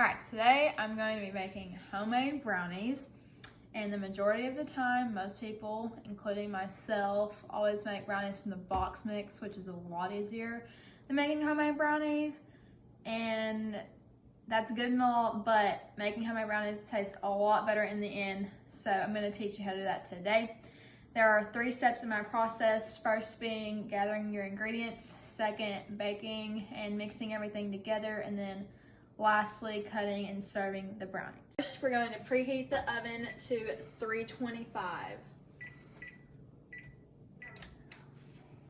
Alright, today I'm going to be making homemade brownies, and the majority of the time, most people, including myself, always make brownies from the box mix, which is a lot easier than making homemade brownies, and that's good and all, but making homemade brownies tastes a lot better in the end, so I'm going to teach you how to do that today. There are 3 steps in my process, first being gathering your ingredients, second baking and mixing everything together, and then lastly cutting and serving the brownies. First, we're going to preheat the oven to 325.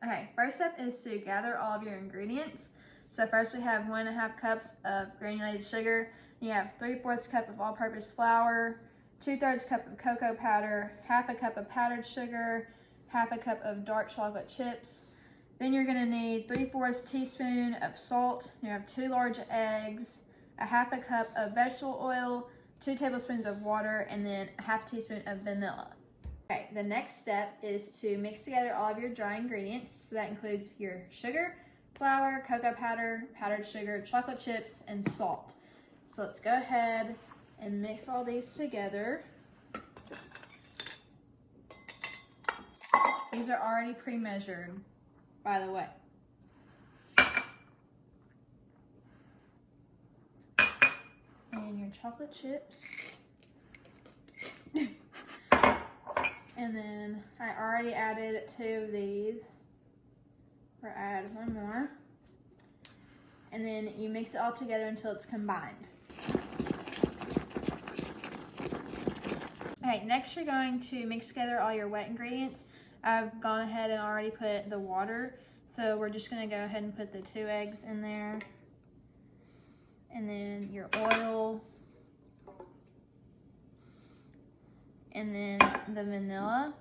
Okay, first step is to gather all of your ingredients. So first we have 1.5 cups of granulated sugar. You have 3/4 cup of all-purpose flour, 2/3 cup of cocoa powder, 1/2 cup of powdered sugar, 1/2 cup of dark chocolate chips. Then you're gonna need 3/4 teaspoon of salt. You have 2 large eggs, 1/2 cup of vegetable oil, 2 tablespoons of water, and then 1/2 teaspoon of vanilla. Okay, the next step is to mix together all of your dry ingredients. So that includes your sugar, flour, cocoa powder, powdered sugar, chocolate chips, and salt. So let's go ahead and mix all these together. These are already pre-measured, by the way. And your chocolate chips. And then I already added 2 of these. Or add 1 more. And then you mix it all together until it's combined. Okay, next you're going to mix together all your wet ingredients. I've gone ahead and already put the water. So we're just gonna go ahead and put the 2 eggs in there. And then your oil, and then the vanilla,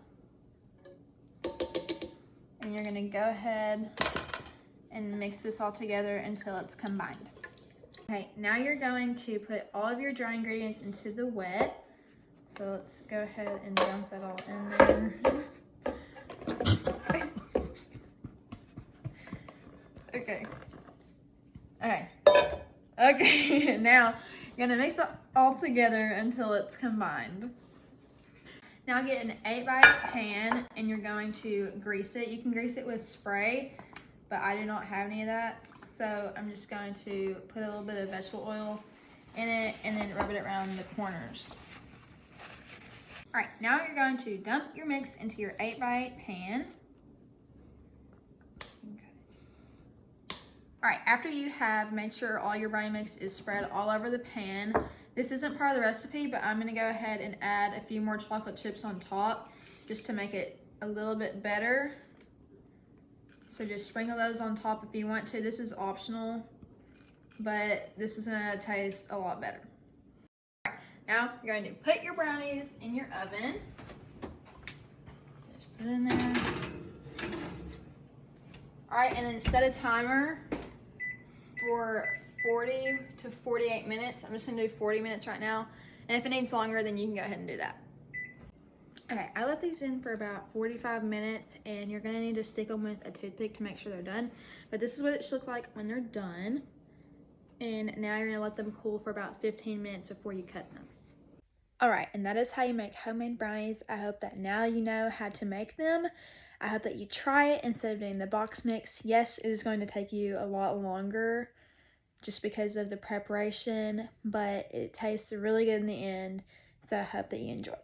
and you're gonna go ahead and mix this all together until it's combined. Okay, now you're going to put all of your dry ingredients into the wet. So let's go ahead and dump that all in there. Okay, now you're gonna mix it all together until it's combined. Now get an 8x8 pan and you're going to grease it. You can grease it with spray, but I do not have any of that. So I'm just going to put a little bit of vegetable oil in it and then rub it around the corners. All right, now you're going to dump your mix into your 8x8 pan. All right, after you have made sure all your brownie mix is spread all over the pan, this isn't part of the recipe, but I'm gonna go ahead and add a few more chocolate chips on top just to make it a little bit better. So just sprinkle those on top if you want to. This is optional, but this is gonna taste a lot better. All right, now you're going to put your brownies in your oven. Just put it in there. All right, and then set a timer for 40 to 48 minutes. I'm just gonna do 40 minutes right now. And if it needs longer, then you can go ahead and do that. Okay, I let these in for about 45 minutes and you're gonna need to stick them with a toothpick to make sure they're done. But this is what it should look like when they're done. And now you're gonna let them cool for about 15 minutes before you cut them. All right, and that is how you make homemade brownies. I hope that now you know how to make them. I hope that you try it instead of doing the box mix. Yes, it is going to take you a lot longer just because of the preparation, but it tastes really good in the end, so I hope that you enjoy.